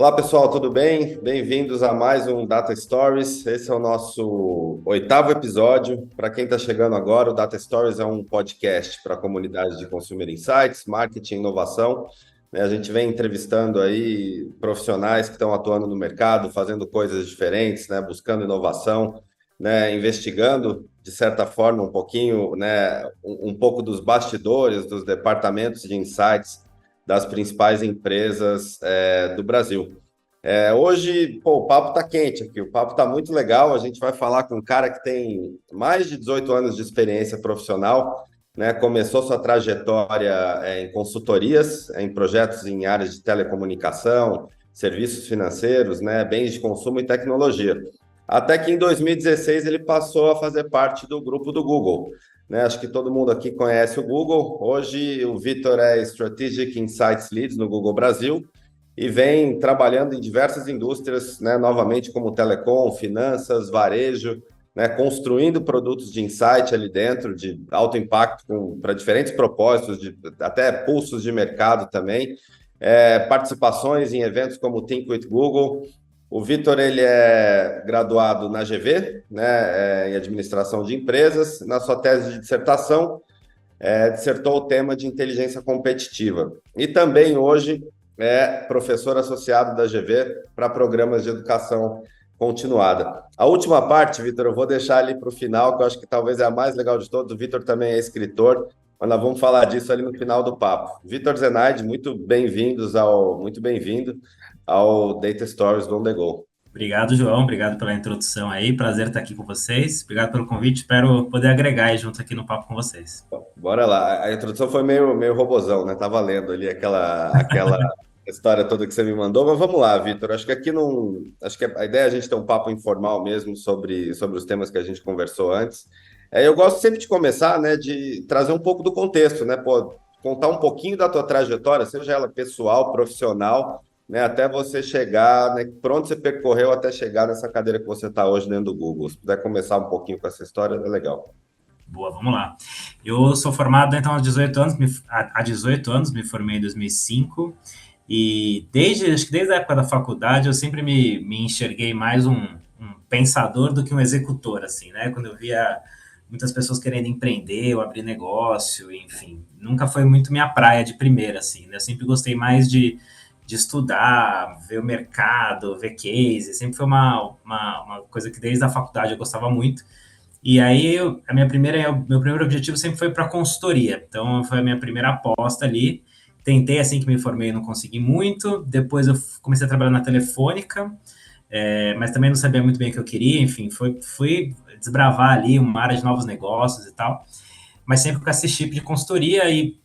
Olá pessoal, tudo bem? Bem-vindos a mais um Data Stories. Esse é o nosso oitavo episódio. Para quem está chegando agora, o Data Stories é um podcast para a comunidade de Consumer Insights, marketing e inovação. A gente vem entrevistando aí profissionais que estão atuando no mercado, fazendo coisas diferentes, buscando inovação, investigando, de certa forma, um pouquinho, um pouco dos bastidores, dos departamentos de insights das principais empresas do Brasil. Hoje, o papo está quente aqui, o papo está muito legal. A gente vai falar com um cara que tem mais de 18 anos de experiência profissional, começou sua trajetória em consultorias, em projetos em áreas de telecomunicação, serviços financeiros, bens de consumo e tecnologia. Até que em 2016 ele passou a fazer parte do grupo do Google. Acho que todo mundo aqui conhece o Google. Hoje o Vitor é Strategic Insights Lead no Google Brasil e vem trabalhando em diversas indústrias, novamente como telecom, finanças, varejo, construindo produtos de insight ali dentro, de alto impacto para diferentes propósitos, até pulsos de mercado também, participações em eventos como o Think with Google. O Vitor, ele é graduado na GV, em administração de empresas. Na sua tese de dissertação, dissertou o tema de inteligência competitiva. E também hoje é professor associado da GV para programas de educação continuada. A última parte, Vitor, eu vou deixar ali para o final, que eu acho que talvez é a mais legal de todos. O Vitor também é escritor, mas nós vamos falar disso ali no final do papo. Vitor Zenaide, muito bem-vindo ao Data Stories do On The Go. Obrigado, João. Obrigado pela introdução aí. Prazer estar aqui com vocês. Obrigado pelo convite. Espero poder agregar aí junto aqui no papo com vocês. Bora lá. A introdução foi meio robozão, né? Tava lendo ali aquela história toda que você me mandou, mas vamos lá, Vitor. Acho que aqui não. Acho que a ideia é a gente ter um papo informal mesmo sobre os temas que a gente conversou antes. Eu gosto sempre de começar, de trazer um pouco do contexto, Pô, contar um pouquinho da tua trajetória, seja ela pessoal, profissional, até você chegar, por onde você percorreu até chegar nessa cadeira que você está hoje dentro do Google. Se puder começar um pouquinho com essa história, é legal. Boa, vamos lá. Eu sou formado, então, há 18 anos. Há 18 anos, me formei em 2005. E acho que desde a época da faculdade, eu sempre me enxerguei mais um pensador do que um executor, assim, Quando eu via muitas pessoas querendo empreender ou abrir negócio, enfim. Nunca foi muito minha praia de primeira, assim, Eu sempre gostei mais de estudar, ver o mercado, ver case. Sempre foi uma coisa que desde a faculdade eu gostava muito. E aí, meu primeiro objetivo sempre foi para consultoria. Então, foi a minha primeira aposta ali. Tentei, assim que me formei, não consegui muito. Depois, eu comecei a trabalhar na Telefônica, mas também não sabia muito bem o que eu queria. Enfim, fui desbravar ali uma área de novos negócios e tal. Mas sempre com esse chip de consultoria.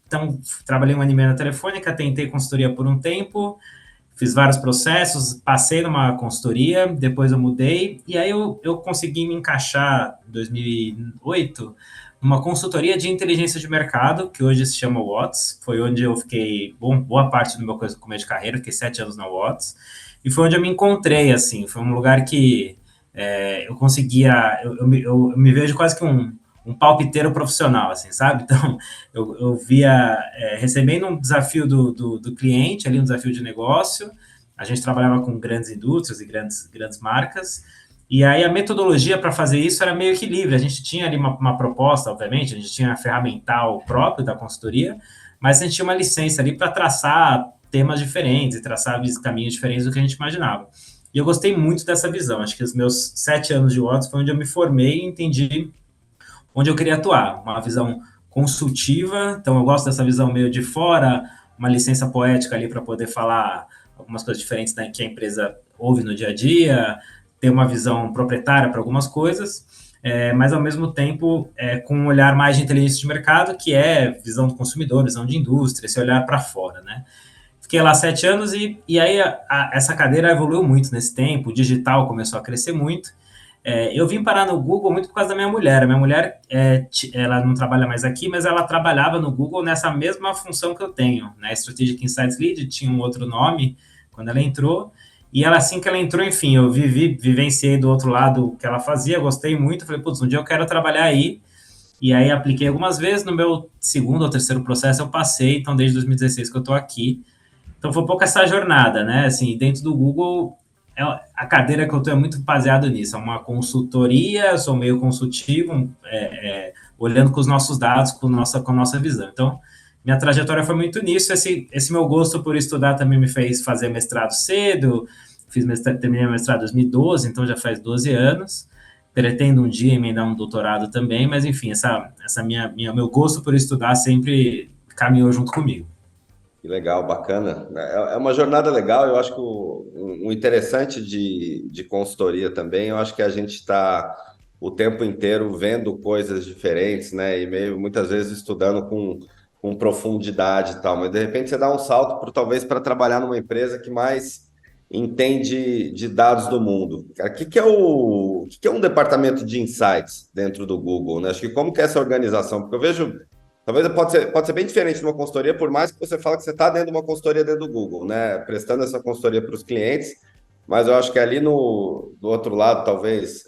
Então, trabalhei um ano e meio na Telefônica, tentei consultoria por um tempo, fiz vários processos, passei numa consultoria, depois eu mudei, e aí eu consegui me encaixar em 2008 numa consultoria de inteligência de mercado, que hoje se chama Watts. Foi onde eu fiquei boa parte do meu começo de carreira, fiquei 7 anos na Watts, e foi onde eu me encontrei, assim, foi um lugar que eu conseguia, eu me vejo quase que um palpiteiro profissional, assim, sabe? Então, eu via recebendo um desafio do cliente, ali um desafio de negócio. A gente trabalhava com grandes indústrias e grandes marcas, e aí a metodologia para fazer isso era meio que livre. A gente tinha ali uma proposta, obviamente, a gente tinha a ferramental próprio da consultoria, mas a gente tinha uma licença ali para traçar temas diferentes e traçar caminhos diferentes do que a gente imaginava. E eu gostei muito dessa visão. Acho que os meus 7 anos de Watts foi onde eu me formei e entendi onde eu queria atuar, uma visão consultiva. Então eu gosto dessa visão meio de fora, uma licença poética ali para poder falar algumas coisas diferentes que a empresa ouve no dia a dia, ter uma visão proprietária para algumas coisas, mas ao mesmo tempo com um olhar mais de inteligência de mercado, que é visão do consumidor, visão de indústria, esse olhar para fora, Fiquei lá 7 anos e aí essa cadeira evoluiu muito nesse tempo, o digital começou a crescer muito. Eu vim parar no Google muito por causa da minha mulher. A minha mulher, ela não trabalha mais aqui, mas ela trabalhava no Google nessa mesma função que eu tenho, Strategic Insights Lead, tinha um outro nome quando ela entrou, e ela, assim que ela entrou, enfim, eu vivenciei do outro lado o que ela fazia, gostei muito, falei, putz, um dia eu quero trabalhar aí, e aí apliquei algumas vezes, no meu segundo ou terceiro processo eu passei, então desde 2016 que eu estou aqui, Então foi um pouco essa jornada, né? Assim, dentro do Google, a cadeira que eu estou é muito baseado nisso. É uma consultoria, sou meio consultivo, olhando com os nossos dados, com a nossa visão. Então, minha trajetória foi muito nisso. Esse meu gosto por estudar também me fez fazer mestrado cedo. Terminei meu mestrado em 2012, então já faz 12 anos. Pretendo um dia emendar um doutorado também, mas enfim, meu gosto por estudar sempre caminhou junto comigo. Que legal, bacana. É uma jornada legal. Eu acho que o interessante de consultoria também, eu acho que a gente está o tempo inteiro vendo coisas diferentes, né? E meio muitas vezes estudando com profundidade e tal. Mas de repente você dá um salto talvez para trabalhar numa empresa que mais entende de dados do mundo. Cara, o que é um departamento de insights dentro do Google, né? Acho que como que é essa organização? Porque eu vejo. Talvez pode ser bem diferente de uma consultoria, por mais que você fale que você está dentro de uma consultoria dentro do Google, né? Prestando essa consultoria para os clientes, mas eu acho que ali do outro lado, talvez,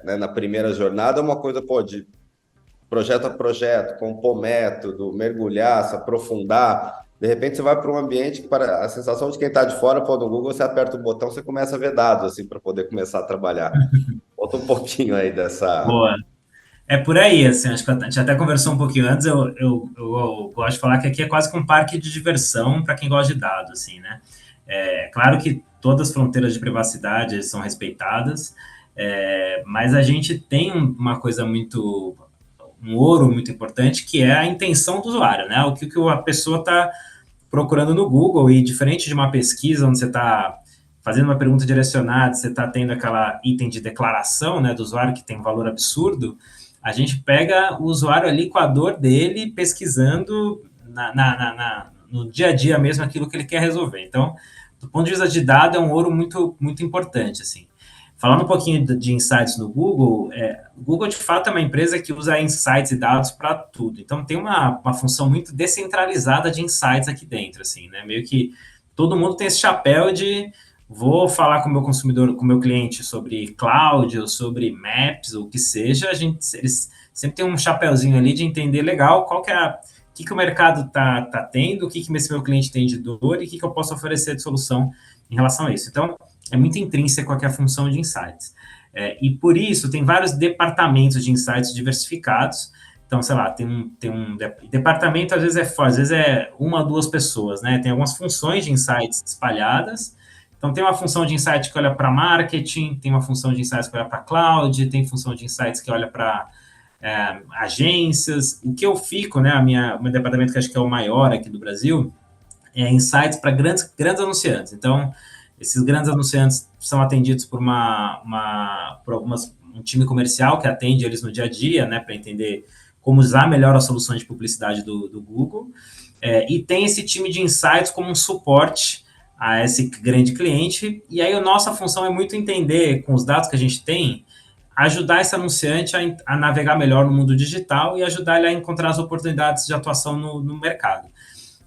né, na primeira jornada, é uma coisa, pô, de projeto a projeto, compor método, mergulhar, se aprofundar. De repente você vai para um ambiente que para a sensação de quem está de fora, pô, no Google você aperta o botão, você começa a ver dados, assim, para poder começar a trabalhar. Conta um pouquinho aí dessa. Boa. É por aí, assim, acho que a gente até conversou um pouquinho antes, eu gosto de falar que aqui é quase que um parque de diversão para quem gosta de dados, assim, né? É claro que todas as fronteiras de privacidade são respeitadas, mas a gente tem uma coisa um ouro muito importante, que é a intenção do usuário, né? O que a pessoa está procurando no Google, e diferente de uma pesquisa onde você está fazendo uma pergunta direcionada, você está tendo aquela item de declaração, né, do usuário que tem um valor absurdo, a gente pega o usuário ali com a dor dele, pesquisando no dia a dia mesmo aquilo que ele quer resolver. Então, do ponto de vista de dado, é um ouro muito, muito importante, assim. Falando um pouquinho de insights no Google, o Google de fato é uma empresa que usa insights e dados para tudo. Então tem uma função muito descentralizada de insights aqui dentro, assim, né? Meio que todo mundo tem esse chapéu de vou falar com o meu consumidor, com o meu cliente sobre cloud ou sobre maps ou o que seja, eles sempre tem um chapéuzinho ali de entender legal qual que é o que o mercado tá tendo, o que esse meu cliente tem de dor e o que eu posso oferecer de solução em relação a isso. Então, é muito intrínseco aqui a função de insights. E por isso, tem vários departamentos de insights diversificados. Então, sei lá, tem um departamento, às vezes é uma ou duas pessoas, né? Tem algumas funções de insights espalhadas. Então, tem uma função de insight que olha para marketing, tem uma função de insights que olha para cloud, tem função de insights que olha para agências. O que eu fico, né? O meu departamento, que acho que é o maior aqui do Brasil, é insights para grandes anunciantes. Então, esses grandes anunciantes são atendidos por um time comercial que atende eles no dia a dia, né, para entender como usar melhor as soluções de publicidade do Google. E tem esse time de insights como um suporte a esse grande cliente. E aí a nossa função é muito entender, com os dados que a gente tem, ajudar esse anunciante a navegar melhor no mundo digital e ajudar ele a encontrar as oportunidades de atuação no mercado.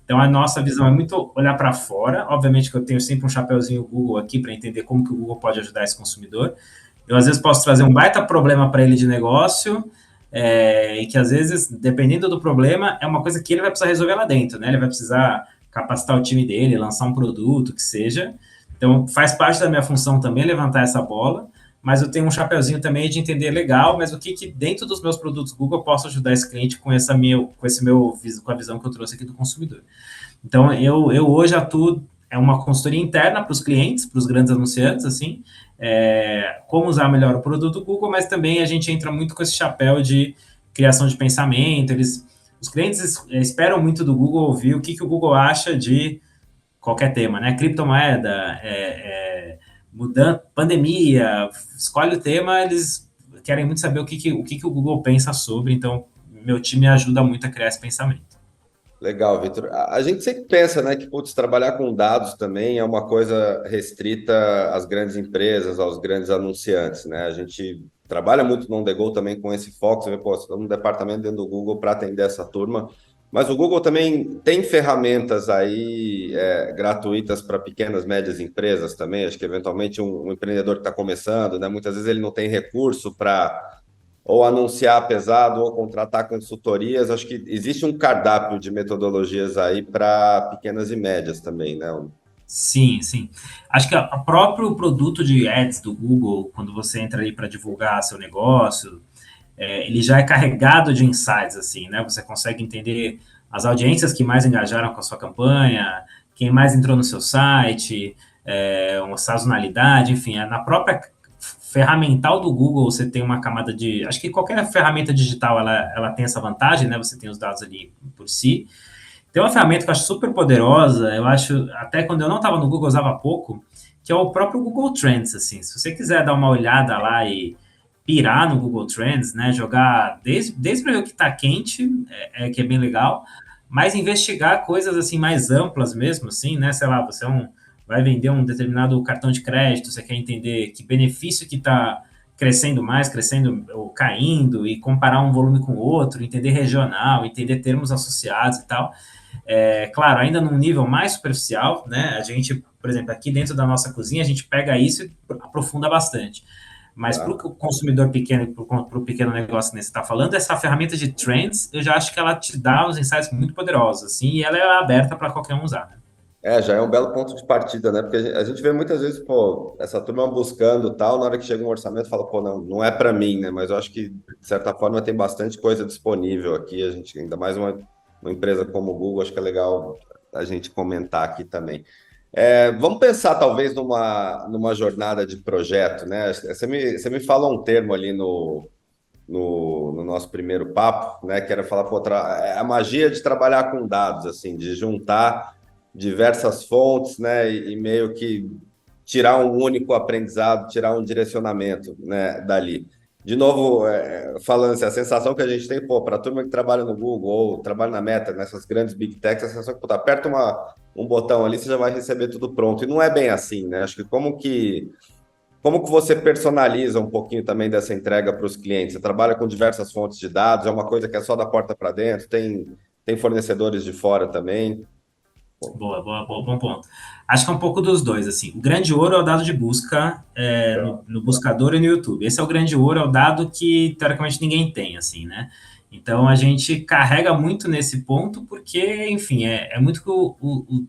Então, a nossa visão é muito olhar para fora. Obviamente que eu tenho sempre um chapeuzinho Google aqui para entender como que o Google pode ajudar esse consumidor. Eu, às vezes, posso trazer um baita problema para ele de negócio, e que, às vezes, dependendo do problema, é uma coisa que ele vai precisar resolver lá dentro, né? Ele vai precisar capacitar o time dele, lançar um produto, que seja. Então, faz parte da minha função também levantar essa bola, mas eu tenho um chapeuzinho também de entender legal, mas o que dentro dos meus produtos Google eu posso ajudar esse cliente com com a visão que eu trouxe aqui do consumidor. Então, eu hoje atuo, é uma consultoria interna para os clientes, para os grandes anunciantes, assim, como usar melhor o produto Google, mas também a gente entra muito com esse chapéu de criação de pensamento, os clientes esperam muito do Google ouvir o que o Google acha de qualquer tema, né? Criptomoeda, mudando, pandemia, escolhe o tema, eles querem muito saber o que o Google pensa sobre, então meu time ajuda muito a criar esse pensamento. Legal, Vitor. A gente sempre pensa, né, que putz, trabalhar com dados também é uma coisa restrita às grandes empresas, aos grandes anunciantes, né? A gente trabalha muito no On The Go também com esse foco, você vê, pô, um departamento dentro do Google para atender essa turma, mas o Google também tem ferramentas aí gratuitas para pequenas, médias empresas também, acho que eventualmente um empreendedor que está começando, né, muitas vezes ele não tem recurso para ou anunciar pesado, ou contratar consultorias. Acho que existe um cardápio de metodologias aí para pequenas e médias também, né? Sim, sim. Acho que o próprio produto de ads do Google, quando você entra aí para divulgar seu negócio, ele já é carregado de insights, assim, né? Você consegue entender as audiências que mais engajaram com a sua campanha, quem mais entrou no seu site, uma sazonalidade, enfim, na própria ferramental do Google você tem uma camada de... Acho que qualquer ferramenta digital, ela tem essa vantagem, né? Você tem os dados ali por si. Tem uma ferramenta que eu acho super poderosa, eu acho, até quando eu não estava no Google, eu usava pouco, que é o próprio Google Trends, assim. Se você quiser dar uma olhada lá e pirar no Google Trends, né, jogar desde para ver o que está quente, que é bem legal, mas investigar coisas assim mais amplas mesmo, assim, né, sei lá, você vai vender um determinado cartão de crédito, você quer entender que benefício que está crescendo mais, crescendo ou caindo, e comparar um volume com o outro, entender regional, entender termos associados e tal. Claro, ainda num nível mais superficial, né? A gente, por exemplo, aqui dentro da nossa cozinha, a gente pega isso e aprofunda bastante. Mas para o Tá? consumidor pequeno, para o pequeno negócio que você está falando, essa ferramenta de trends, eu já acho que ela te dá uns insights muito poderosos, assim, e ela é aberta para qualquer um usar, né? Já é um belo ponto de partida, né? Porque a gente vê muitas vezes, pô, essa turma buscando tal, na hora que chega um orçamento, fala, pô, não, não é para mim, né? Mas eu acho que, de certa forma, tem bastante coisa disponível aqui. A gente, ainda mais uma empresa como o Google, acho que é legal a gente comentar aqui também. Vamos pensar, talvez, numa jornada de projeto, né? Você me falou um termo ali no nosso primeiro papo, né? Que era falar, pô, a magia de trabalhar com dados, assim, de juntar diversas fontes, né? E meio que tirar um único aprendizado, tirar um direcionamento, né? Dali. De novo, falando assim, a sensação que a gente tem, pô, para a turma que trabalha no Google ou trabalha na Meta, nessas grandes Big Techs, a sensação que, pô, aperta um botão ali, você já vai receber tudo pronto. E não é bem assim, né? Acho que como que você personaliza um pouquinho também dessa entrega para os clientes? Você trabalha com diversas fontes de dados, é uma coisa que é só da porta para dentro, tem fornecedores de fora também. Boa, boa, boa, bom ponto. Acho que é um pouco dos dois, assim. O grande ouro é o dado de busca no buscador e no YouTube. Esse é o grande ouro, é o dado que, teoricamente, ninguém tem, assim, né? Então, a gente carrega muito nesse ponto porque, enfim, é muito que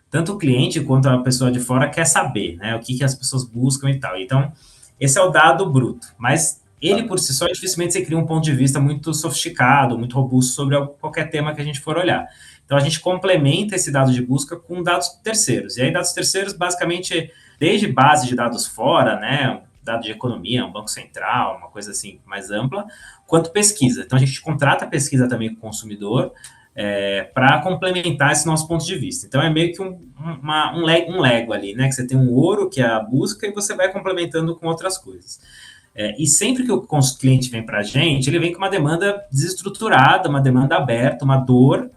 tanto o cliente quanto a pessoa de fora quer saber, né? O que as pessoas buscam e tal. Então, esse é o dado bruto. Mas ele, por si só, dificilmente você cria um ponto de vista muito sofisticado, muito robusto sobre qualquer tema que a gente for olhar. Então, a gente complementa esse dado de busca com dados terceiros. E aí, dados terceiros, basicamente, desde base de dados fora, né, dado de economia, um banco central, uma coisa assim mais ampla, quanto pesquisa. Então, a gente contrata pesquisa também com o consumidor para complementar esse nosso ponto de vista. Então, é meio que um Lego ali, né, que você tem um ouro, que é a busca, e você vai complementando com outras coisas. E sempre que o cliente vem para a gente, ele vem com uma demanda desestruturada, uma demanda aberta, uma dor,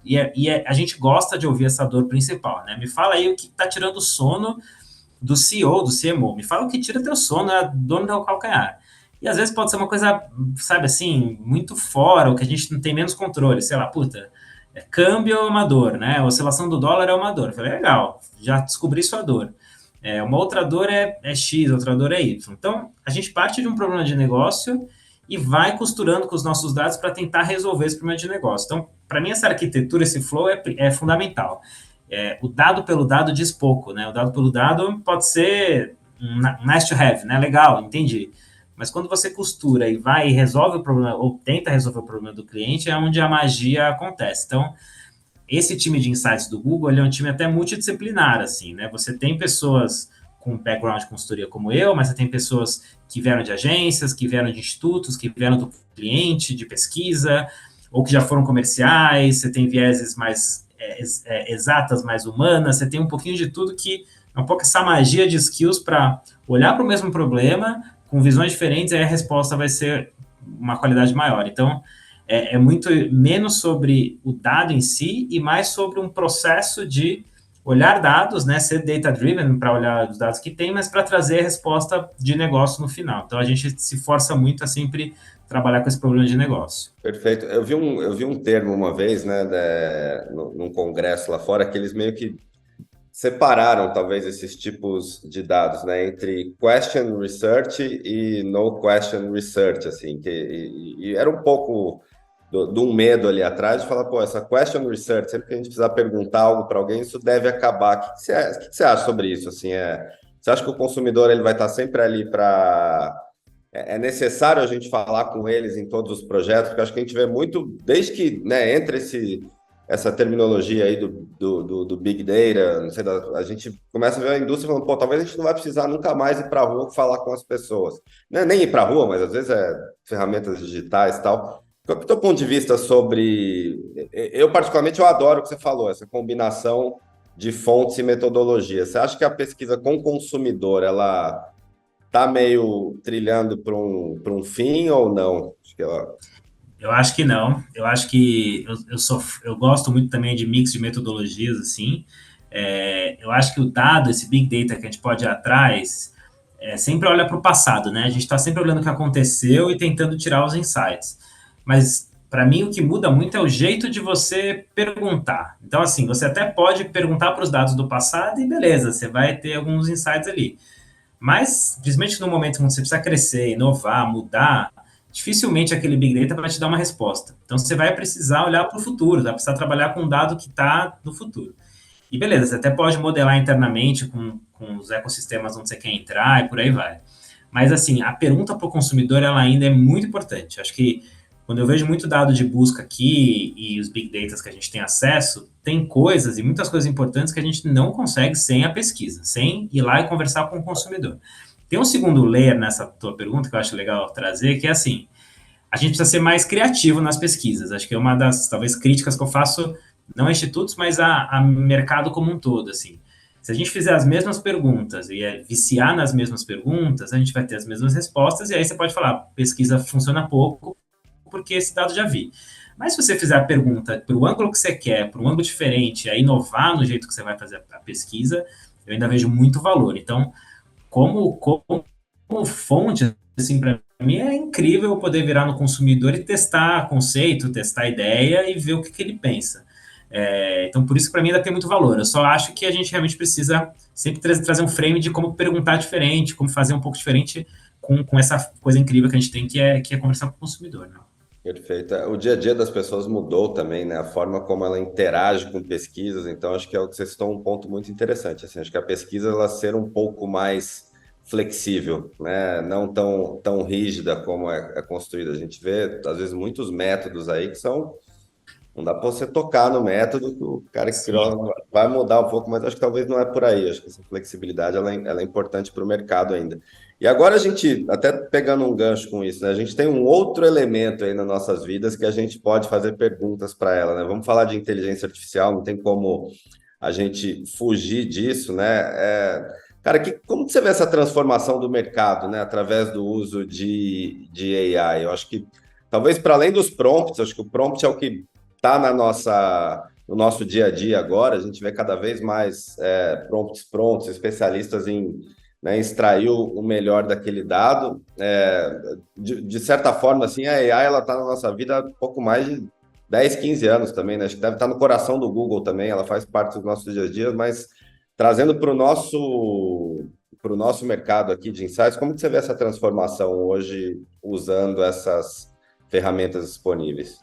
a gente gosta de ouvir essa dor principal, né? Me fala aí o que está tirando o sono do CEO, do CMO. Me fala o que tira teu sono, é dono do calcanhar. E às vezes pode ser uma coisa, sabe assim, muito fora, o que a gente não tem menos controle. Sei lá, puta, câmbio é uma dor, né? A oscilação do dólar é uma dor. Eu falei, legal, já descobri sua dor. Uma outra dor é X, outra dor é Y. Então, a gente parte de um problema de negócio e vai costurando com os nossos dados para tentar resolver esse problema de negócio. Então, para mim, essa arquitetura, esse flow é fundamental. O dado pelo dado diz pouco, né? O dado pelo dado pode ser nice to have, né? Legal, entendi. Mas quando você costura e vai e resolve o problema, ou tenta resolver o problema do cliente, é onde a magia acontece. Então, esse time de insights do Google, ele é um time até multidisciplinar, assim, né? Você tem pessoas com background de consultoria como eu, mas você tem pessoas que vieram de agências, que vieram de institutos, que vieram do cliente, de pesquisa, ou que já foram comerciais, você tem vieses mais exatas, mais humanas, você tem um pouquinho de tudo que é um pouco essa magia de skills para olhar para o mesmo problema com visões diferentes, aí a resposta vai ser uma qualidade maior. Então, muito menos sobre o dado em si e mais sobre um processo de olhar dados, né, ser data-driven para olhar os dados que tem, mas para trazer a resposta de negócio no final. Então, a gente se força muito a sempre trabalhar com esse problema de negócio. Perfeito. Eu vi um termo uma vez, né, num congresso lá fora, que eles meio que separaram talvez esses tipos de dados, né, entre question research e no question research, assim, e era um pouco de um medo ali atrás de falar, pô, essa question research, sempre que a gente precisar perguntar algo para alguém, isso deve acabar. O que você acha sobre isso? Assim, você acha que o consumidor ele vai estar sempre ali para... É necessário a gente falar com eles em todos os projetos, porque acho que a gente vê muito, desde que, né, entra essa terminologia aí do Big Data, não sei, a gente começa a ver a indústria falando, pô, talvez a gente não vai precisar nunca mais ir para a rua falar com as pessoas. Não é nem ir para a rua, mas às vezes é ferramentas digitais e tal. Qual é o teu ponto de vista sobre... Eu, particularmente, eu adoro o que você falou, essa combinação de fontes e metodologia. Você acha que a pesquisa com o consumidor, ela tá meio trilhando para um fim ou não? Acho que ela... Eu acho que não. Eu acho que eu gosto muito também de mix de metodologias, assim. Eu acho que o dado, esse big data que a gente pode ir atrás, sempre olha para o passado, né? A gente está sempre olhando o que aconteceu e tentando tirar os insights. Mas para mim o que muda muito é o jeito de você perguntar. Então, assim, você até pode perguntar para os dados do passado e beleza, você vai ter alguns insights ali. Mas, principalmente no momento onde você precisa crescer, inovar, mudar, dificilmente aquele Big Data vai te dar uma resposta. Então, você vai precisar olhar para o futuro, vai precisar trabalhar com um dado que está no futuro. E beleza, você até pode modelar internamente com os ecossistemas onde você quer entrar e por aí vai. Mas, assim, a pergunta para o consumidor, ela ainda é muito importante. Acho que quando eu vejo muito dado de busca aqui e os Big Data que a gente tem acesso, tem coisas e muitas coisas importantes que a gente não consegue sem a pesquisa, sem ir lá e conversar com o consumidor. Tem um segundo layer nessa tua pergunta que eu acho legal trazer, que é assim, a gente precisa ser mais criativo nas pesquisas. Acho que é uma das, talvez, críticas que eu faço, não a institutos, mas a mercado como um todo, assim. Se a gente fizer as mesmas perguntas e viciar nas mesmas perguntas, a gente vai ter as mesmas respostas, e aí você pode falar, pesquisa funciona pouco, porque esse dado já vi. Mas se você fizer a pergunta para o ângulo que você quer, para um ângulo diferente, a inovar no jeito que você vai fazer a pesquisa, eu ainda vejo muito valor. Então, como fonte, assim, para mim é incrível poder virar no consumidor e testar conceito, testar ideia e ver o que ele pensa. Então, por isso que para mim ainda tem muito valor. Eu só acho que a gente realmente precisa sempre trazer um frame de como perguntar diferente, como fazer um pouco diferente com essa coisa incrível que a gente tem, que é conversar com o consumidor, né? Perfeito. O dia a dia das pessoas mudou também, né? A forma como ela interage com pesquisas. Então, acho que é o que vocês estão um ponto muito interessante. Assim, acho que a pesquisa ela ser um pouco mais flexível, né? Não tão rígida como é construída. A gente vê, às vezes, muitos métodos aí que são... Não dá para você tocar no método que o cara que Sim. criou vai mudar um pouco, mas acho que talvez não é por aí. Acho que essa flexibilidade ela é importante para o mercado ainda. E agora a gente, até pegando um gancho com isso, né? A gente tem um outro elemento aí nas nossas vidas que a gente pode fazer perguntas para ela, né? Vamos falar de inteligência artificial, não tem como a gente fugir disso, né? Cara, como que você vê essa transformação do mercado, né? Através do uso de AI? Eu acho que talvez para além dos prompts, acho que o prompt é o que está no nosso dia a dia agora. A gente vê cada vez mais prompts prontos, especialistas em, né, extrair o melhor daquele dado. De certa forma, assim, a AI está na nossa vida há pouco mais de 10, 15 anos também, né? Acho que deve estar no coração do Google também, ela faz parte dos nossos dias a dia, mas trazendo para o nosso mercado aqui de insights, como que você vê essa transformação hoje usando essas ferramentas disponíveis?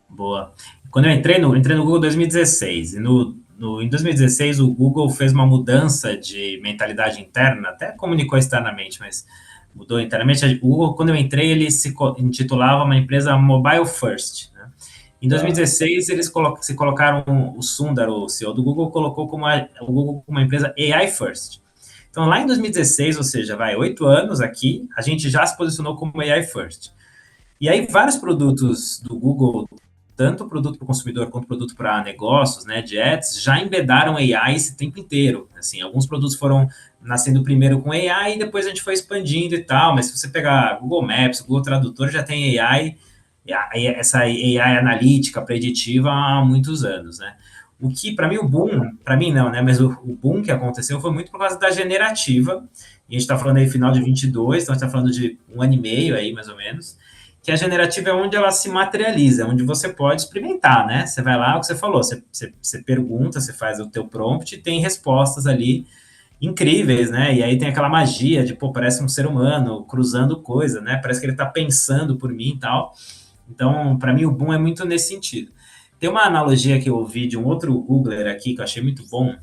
Boa. Quando eu entrei no Google em 2016, e em 2016 o Google fez uma mudança de mentalidade interna, até comunicou externamente, mas mudou internamente. O Google, quando eu entrei, ele se intitulava uma empresa Mobile First, né? Em 2016, eles se colocaram, o Sundar, o CEO do Google, colocou o Google como uma empresa AI First. Então, lá em 2016, ou seja, 8 anos aqui, a gente já se posicionou como AI First. E aí, vários produtos do Google, tanto produto para o consumidor quanto produto para negócios, né, de ads, já embedaram AI esse tempo inteiro. Assim, alguns produtos foram nascendo primeiro com AI e depois a gente foi expandindo e tal, mas se você pegar Google Maps, Google Tradutor, já tem AI, essa AI analítica, preditiva há muitos anos, né? O que, para mim, o boom, para mim não, né, mas o boom que aconteceu foi muito por causa da generativa, e a gente está falando aí final de 22, então a gente está falando de 1 ano e meio aí, mais ou menos, que a generativa é onde ela se materializa, onde você pode experimentar, né? Você vai lá, o que você falou, você pergunta, você faz o teu prompt e tem respostas ali incríveis, né? E aí tem aquela magia de, pô, parece um ser humano cruzando coisa, né? Parece que ele tá pensando por mim e tal. Então, para mim, o boom é muito nesse sentido. Tem uma analogia que eu ouvi de um outro Googler aqui, que eu achei muito bom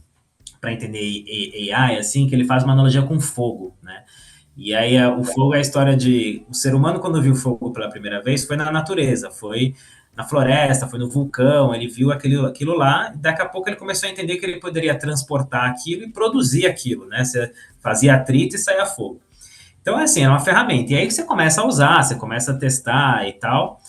para entender AI, assim, que ele faz uma analogia com fogo, né? E aí o fogo é a história de... O ser humano, quando viu fogo pela primeira vez, foi na natureza, foi na floresta, foi no vulcão, ele viu aquilo lá, e daqui a pouco ele começou a entender que ele poderia transportar aquilo e produzir aquilo, né? Você fazia atrito e saía fogo. Então, é assim, é uma ferramenta. E aí que você começa a usar, você começa a testar e tal.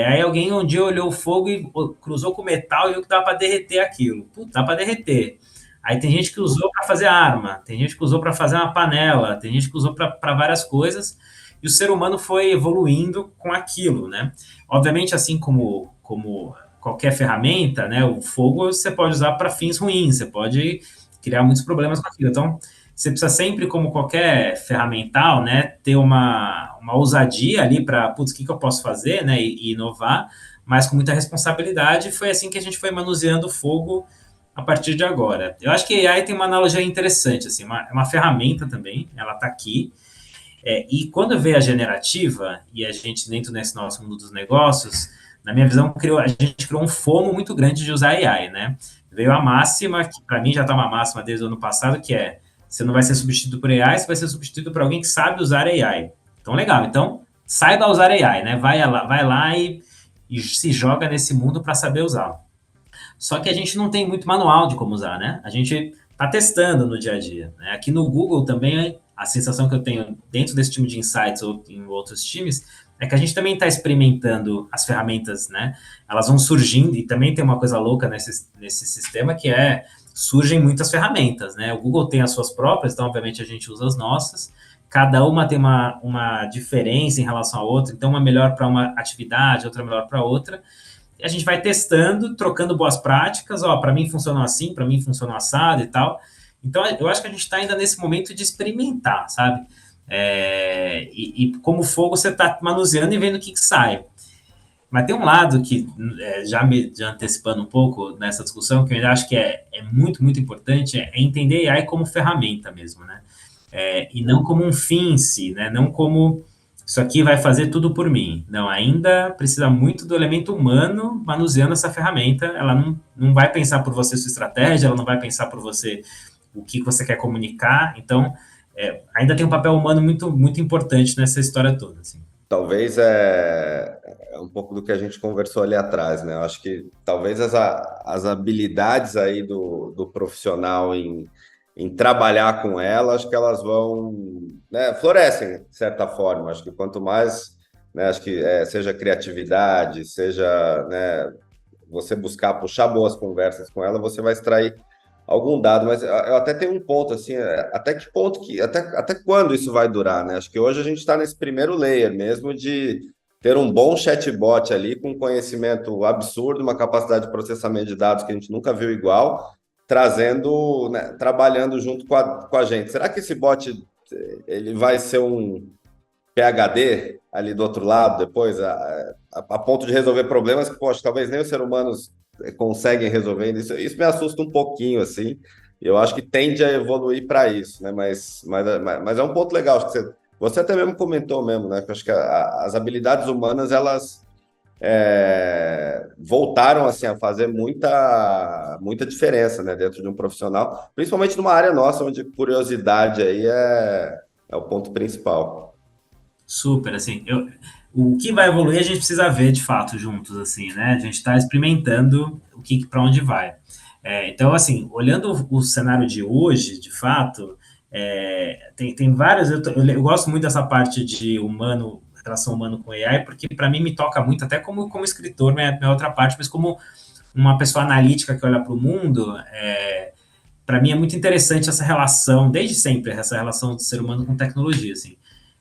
Aí alguém um dia olhou o fogo e cruzou com o metal e viu que dava para derreter aquilo. Putz, dá para derreter. Aí tem gente que usou para fazer arma, tem gente que usou para fazer uma panela, tem gente que usou para várias coisas, e o ser humano foi evoluindo com aquilo, né? Obviamente, assim como qualquer ferramenta, né, o fogo você pode usar para fins ruins, você pode criar muitos problemas com aquilo. Então, você precisa sempre, como qualquer ferramental, né, ter uma ousadia ali para, putz, o que eu posso fazer, né, e inovar, mas com muita responsabilidade. Foi assim que a gente foi manuseando o fogo a partir de agora. Eu acho que a AI tem uma analogia interessante, assim, é uma ferramenta também, ela está aqui, e quando veio a generativa, e a gente dentro desse nosso mundo dos negócios, na minha visão, a gente criou um fomo muito grande de usar AI, né? Veio a máxima, que para mim já está uma máxima desde o ano passado, que é, você não vai ser substituído por AI, você vai ser substituído por alguém que sabe usar AI. Então, legal. Então, saiba usar AI, né? Vai lá e se joga nesse mundo para saber usar. Só que a gente não tem muito manual de como usar, né? A gente está testando no dia a dia, né? Aqui no Google também, a sensação que eu tenho dentro desse time de insights ou em outros times é que a gente também está experimentando as ferramentas, né? Elas vão surgindo, e também tem uma coisa louca nesse sistema, que surgem muitas ferramentas, né? O Google tem as suas próprias, então, obviamente, a gente usa as nossas. Cada uma tem uma diferença em relação à outra, então uma melhor para uma atividade, outra melhor para outra. E a gente vai testando, trocando boas práticas, ó, para mim funcionou assim, para mim funcionou assado e tal. Então, eu acho que a gente está ainda nesse momento de experimentar, sabe? E como fogo, você está manuseando e vendo o que sai. Mas tem um lado que, já me antecipando um pouco nessa discussão, que eu acho que é muito, muito importante, é entender AI como ferramenta mesmo, né? E não como um fim em si, né? Não como isso aqui vai fazer tudo por mim. Não, ainda precisa muito do elemento humano manuseando essa ferramenta. Ela não vai pensar por você sua estratégia, ela não vai pensar por você o que você quer comunicar. Então, ainda tem um papel humano muito, muito importante nessa história toda, assim. Talvez é um pouco do que a gente conversou ali atrás, né? Eu acho que talvez as habilidades aí do profissional em trabalhar com ela, acho que elas vão, né, florescem de certa forma. Acho que quanto mais, né, acho que seja criatividade, seja, né, você buscar puxar boas conversas com ela, você vai extrair algum dado, mas eu até tenho um ponto, assim, até que ponto até quando isso vai durar, né? Acho que hoje a gente está nesse primeiro layer mesmo de ter um bom chatbot ali com conhecimento absurdo, uma capacidade de processamento de dados que a gente nunca viu igual, trazendo, né, trabalhando junto com a gente. Será que esse bot ele vai ser um PhD ali do outro lado depois, a ponto de resolver problemas que, poxa, talvez nem os seres humanos conseguem resolver? Isso me assusta um pouquinho, assim. Eu acho que tende a evoluir para isso, né? Mas é um ponto legal. Acho que você até mesmo comentou mesmo, né? Que eu acho que as habilidades humanas, elas voltaram assim, a fazer muita diferença, né? Dentro de um profissional, principalmente numa área nossa, onde curiosidade aí é o ponto principal. Super, assim, o que vai evoluir a gente precisa ver de fato juntos, assim, né? A gente está experimentando para onde vai. Então, assim, olhando o cenário de hoje, de fato, tem várias. Eu gosto muito dessa parte de relação humano com AI, porque para mim me toca muito, até como escritor, minha outra parte, mas como uma pessoa analítica que olha para o mundo, para mim é muito interessante essa relação, desde sempre, essa relação do ser humano com tecnologia, assim.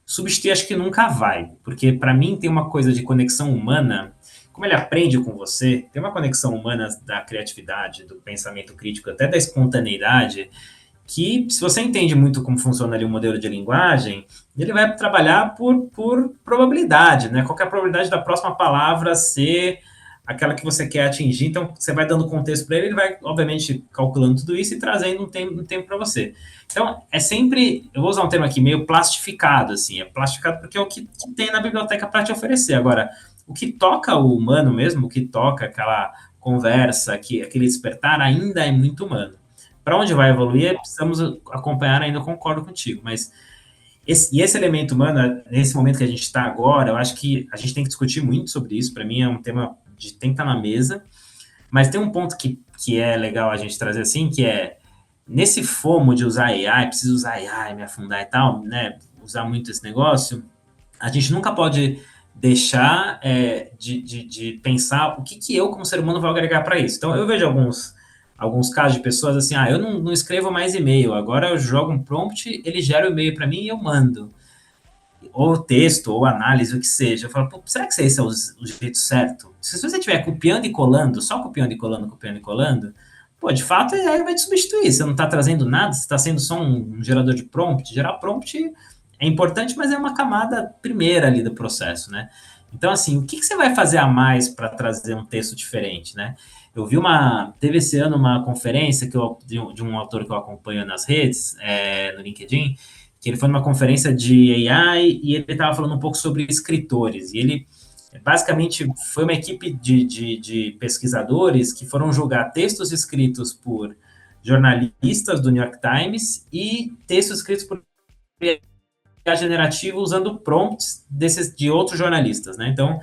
Substituir acho que nunca vai, porque para mim tem uma coisa de conexão humana, como ele aprende com você, tem uma conexão humana da criatividade, do pensamento crítico, até da espontaneidade, que, se você entende muito como funciona ali o modelo de linguagem, ele vai trabalhar por probabilidade, né? Qual que é a probabilidade da próxima palavra ser aquela que você quer atingir? Então, você vai dando contexto para ele, ele vai, obviamente, calculando tudo isso e trazendo um tempo para você. Então, é sempre, eu vou usar um termo aqui meio plastificado, assim, é plastificado porque é o que tem na biblioteca para te oferecer. Agora, o que toca o humano mesmo, o que toca aquela conversa, aquele despertar, ainda é muito humano. Para onde vai evoluir, precisamos acompanhar ainda, eu concordo contigo, mas esse elemento humano, nesse momento que a gente está agora, eu acho que a gente tem que discutir muito sobre isso, para mim é um tema de tem que estar na mesa, mas tem um ponto que é legal a gente trazer assim, que é, nesse fomo de usar AI, preciso usar AI, me afundar e tal, né, usar muito esse negócio, a gente nunca pode deixar de pensar o que eu, como ser humano, vou agregar para isso. Então, eu vejo alguns casos de pessoas assim, eu não escrevo mais e-mail, agora eu jogo um prompt, ele gera o e-mail para mim e eu mando. Ou texto, ou análise, o que seja. Eu falo, pô, será que esse é o jeito certo? Se você estiver copiando e colando, só copiando e colando, pô, de fato, ele vai te substituir. Você não está trazendo nada, você está sendo só um gerador de prompt. Gerar prompt é importante, mas é uma camada primeira ali do processo, né? Então, assim, o que você vai fazer a mais para trazer um texto diferente, né? Teve esse ano uma conferência de um autor que eu acompanho nas redes, no LinkedIn, que ele foi numa conferência de AI e ele estava falando um pouco sobre escritores. E ele, basicamente, foi uma equipe de pesquisadores que foram julgar textos escritos por jornalistas do New York Times e textos escritos por IA generativo usando prompts de outros jornalistas, né? Então,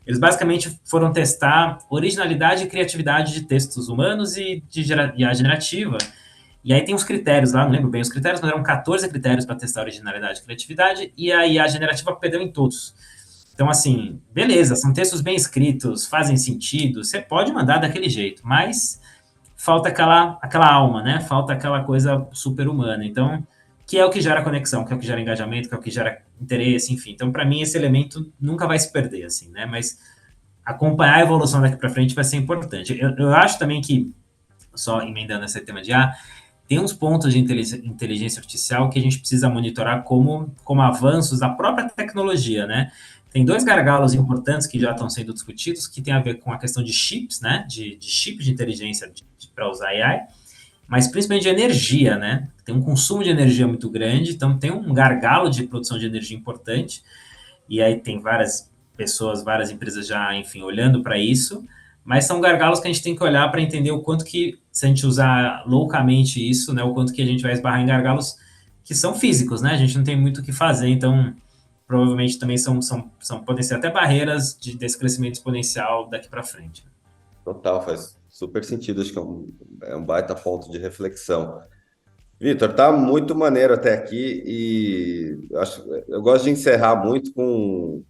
eles basicamente foram testar originalidade e criatividade de textos humanos e de IA generativa. E aí tem uns critérios lá, não lembro bem os critérios, mas eram 14 critérios para testar originalidade e criatividade, e a IA generativa perdeu em todos. Então, assim, beleza, são textos bem escritos, fazem sentido, você pode mandar daquele jeito, mas falta aquela alma, né? Falta aquela coisa super-humana. Então, que é o que gera conexão, que é o que gera engajamento, que é o que gera interesse, enfim. Então, para mim, esse elemento nunca vai se perder, assim, né? Mas acompanhar a evolução daqui para frente vai ser importante. Eu acho também que, só emendando esse tema de IA, tem uns pontos de inteligência artificial que a gente precisa monitorar como avanços da própria tecnologia, né? Tem dois gargalos importantes que já estão sendo discutidos, que tem a ver com a questão de chips, né? De chips de inteligência para usar AI, mas principalmente de energia, né? Tem um consumo de energia muito grande, então tem um gargalo de produção de energia importante, e aí tem várias pessoas, várias empresas já, enfim, olhando para isso, mas são gargalos que a gente tem que olhar para entender o quanto que, se a gente usar loucamente isso, né, o quanto que a gente vai esbarrar em gargalos que são físicos, né, a gente não tem muito o que fazer, então provavelmente também podem ser até barreiras desse crescimento exponencial daqui para frente. Total, faz super sentido, acho que é um baita ponto de reflexão. Vitor, tá muito maneiro até aqui e eu gosto de encerrar muito com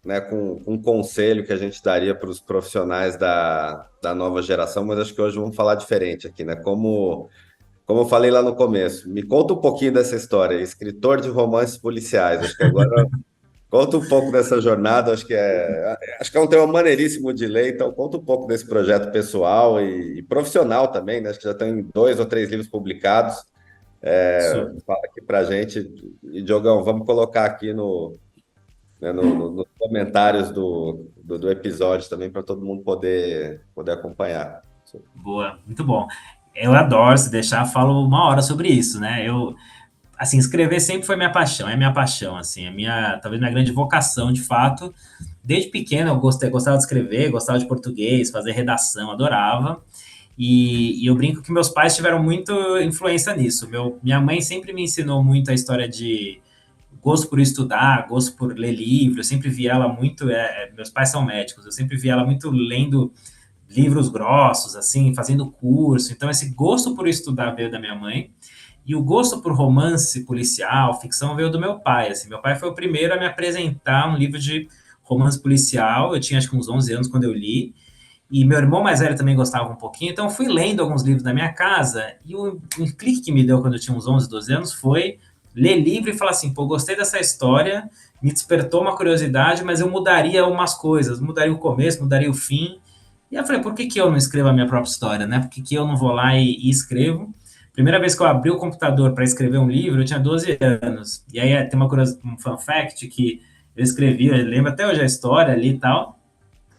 um conselho que a gente daria para os profissionais da nova geração, mas acho que hoje vamos falar diferente aqui, né? Como eu falei lá no começo, me conta um pouquinho dessa história, escritor de romances policiais. Acho que agora conta um pouco dessa jornada, acho que é um tema maneiríssimo de ler, então conta um pouco desse projeto pessoal e profissional também, né? Acho que já tem 2 ou 3 livros publicados. Fala aqui pra gente. E, Diogão, vamos colocar aqui nos comentários do episódio também para todo mundo poder acompanhar. Boa, muito bom. Eu adoro, se deixar, falo uma hora sobre isso, né? Assim, escrever sempre foi minha paixão, é minha paixão, assim, talvez minha grande vocação, de fato. Desde pequeno eu gostava de escrever, gostava de português, fazer redação, adorava. E eu brinco que meus pais tiveram muito influência nisso. Minha mãe sempre me ensinou muito a história de gosto por estudar, gosto por ler livros. Eu sempre vi ela muito. Meus pais são médicos, eu sempre vi ela muito lendo livros grossos, assim, fazendo curso. Então, esse gosto por estudar veio da minha mãe. E o gosto por romance policial, ficção, veio do meu pai. Assim, meu pai foi o primeiro a me apresentar um livro de romance policial. Eu tinha acho que uns 11 anos quando eu li. E meu irmão mais velho também gostava um pouquinho, então eu fui lendo alguns livros da minha casa, e um clique que me deu quando eu tinha uns 11, 12 anos foi ler livro e falar assim, pô, gostei dessa história, me despertou uma curiosidade, mas eu mudaria umas coisas, mudaria o começo, mudaria o fim. E eu falei, por que eu não escrevo a minha própria história, né? Por que eu não vou lá e escrevo? Primeira vez que eu abri o computador para escrever um livro, eu tinha 12 anos. E aí tem um fun fact que eu escrevi, eu lembro até hoje a história ali e tal.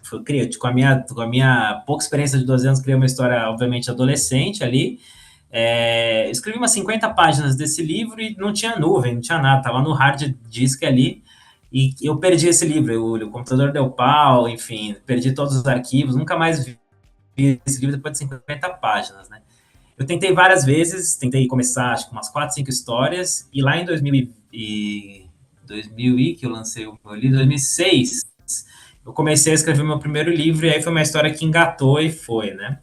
Foi, com a minha pouca experiência de 12 anos, criei uma história, obviamente, adolescente ali. Escrevi umas 50 páginas desse livro e não tinha nuvem, não tinha nada, estava no hard disk ali. E eu perdi esse livro, o computador deu pau, enfim, perdi todos os arquivos, nunca mais vi esse livro depois de 50 páginas, né? Eu tentei várias vezes, tentei começar, acho que umas 4, 5 histórias, e lá em 2000 que eu lancei o meu livro, 2006, eu comecei a escrever o meu primeiro livro, e aí foi uma história que engatou e foi, né?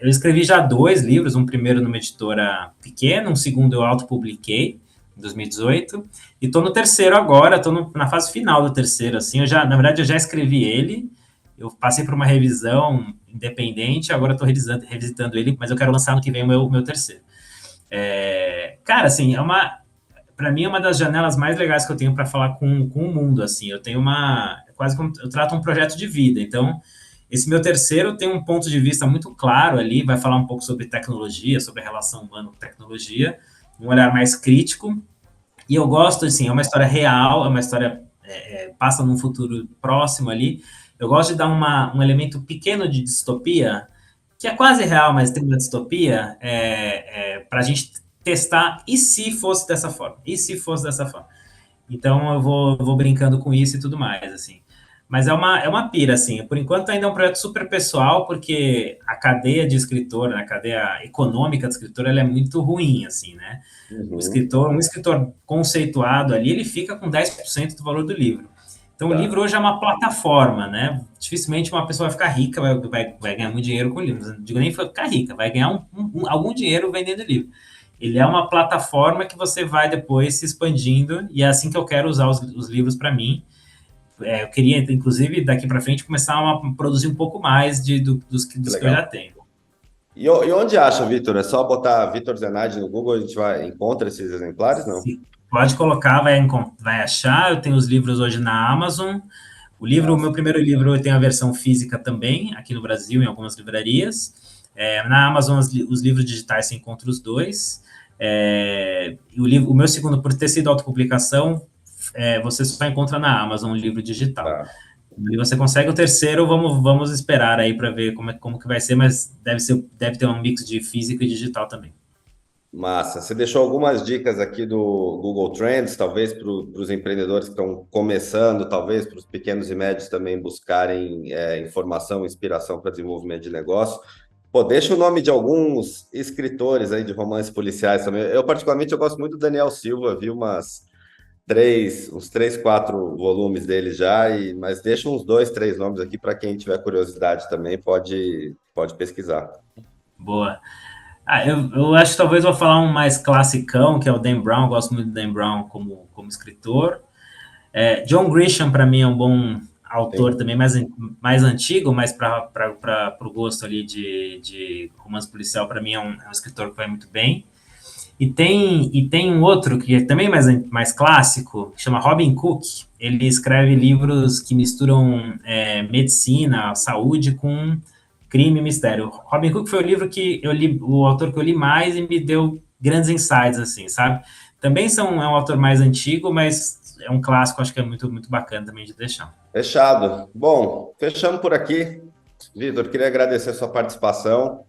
Eu escrevi já 2 livros, um primeiro numa editora pequena, um segundo eu autopubliquei, em 2018, e estou no terceiro agora, estou na fase final do terceiro, assim, na verdade eu já escrevi ele, eu passei por uma revisão independente, agora estou revisitando ele, mas eu quero lançar no que vem o meu terceiro. Cara, assim, para mim é uma das janelas mais legais que eu tenho para falar com o mundo, assim, eu tenho quase como, eu trato um projeto de vida, então, esse meu terceiro tem um ponto de vista muito claro ali, vai falar um pouco sobre tecnologia, sobre a relação humana com tecnologia, um olhar mais crítico, e eu gosto, assim, é uma história real, é uma história passa num futuro próximo ali, eu gosto de dar um elemento pequeno de distopia, que é quase real, mas tem uma distopia, para a gente testar, e se fosse dessa forma? E se fosse dessa forma? Então eu vou brincando com isso e tudo mais, assim. Mas é uma pira, assim. Por enquanto ainda é um projeto super pessoal, porque a cadeia de escritor, a cadeia econômica do escritor, ela é muito ruim, assim, né? Um escritor conceituado ali, ele fica com 10% do valor do livro. Então, o livro hoje é uma plataforma, né? Dificilmente uma pessoa vai ficar rica, vai ganhar muito dinheiro com livros. Não digo nem ficar rica, vai ganhar algum dinheiro vendendo livro. Ele é uma plataforma que você vai depois se expandindo, e é assim que eu quero usar os livros para mim. Eu queria, inclusive, daqui para frente, começar a produzir um pouco mais dos que eu já tenho. E onde acha, Vitor? É só botar Vitor Zenardi no Google, a gente encontra esses exemplares, não? Sim, pode colocar, vai achar. Eu tenho os livros hoje na Amazon. O meu primeiro livro, eu tenho a versão física também, aqui no Brasil, em algumas livrarias. Na Amazon, os livros digitais você encontra os 2. O meu segundo, por ter sido autopublicação, você só encontra na Amazon o livro digital. E você consegue o terceiro, vamos esperar aí para ver como que vai ser, mas deve ter um mix de físico e digital também. Massa. Você deixou algumas dicas aqui do Google Trends, talvez para os empreendedores que estão começando, talvez para os pequenos e médios também buscarem informação, inspiração para desenvolvimento de negócio. Pô, deixa o nome de alguns escritores aí de romances policiais também. Eu, particularmente, eu gosto muito do Daniel Silva, vi uns 3, 4 volumes dele já, mas deixa uns 2, 3 nomes aqui para quem tiver curiosidade também, pode pesquisar. Boa. Eu acho que talvez vou falar um mais classicão, que é o Dan Brown. Eu gosto muito do Dan Brown como escritor. John Grisham, para mim, é um bom autor. Sim. Também, mais antigo, mas para o gosto ali de romance policial, para mim é um escritor que vai muito bem. E tem um outro que é também mais clássico, que chama Robin Cook. Ele escreve livros que misturam medicina, saúde com crime e mistério. Robin Cook foi o livro que eu li, o autor que eu li mais, e me deu grandes insights, assim, sabe? Também é um autor mais antigo, mas é um clássico, acho que é muito, muito bacana também de deixar. Fechado. Bom, fechamos por aqui. Vitor, queria agradecer a sua participação.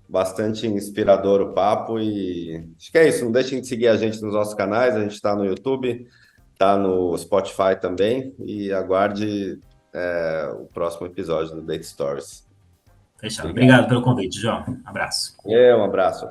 Bastante inspirador o papo, e acho que é isso. Não deixem de seguir a gente nos nossos canais. A gente está no YouTube, está no Spotify também, e aguarde o próximo episódio do Data Stories. Fechado. Obrigado pelo convite, João. Abraço. Um abraço.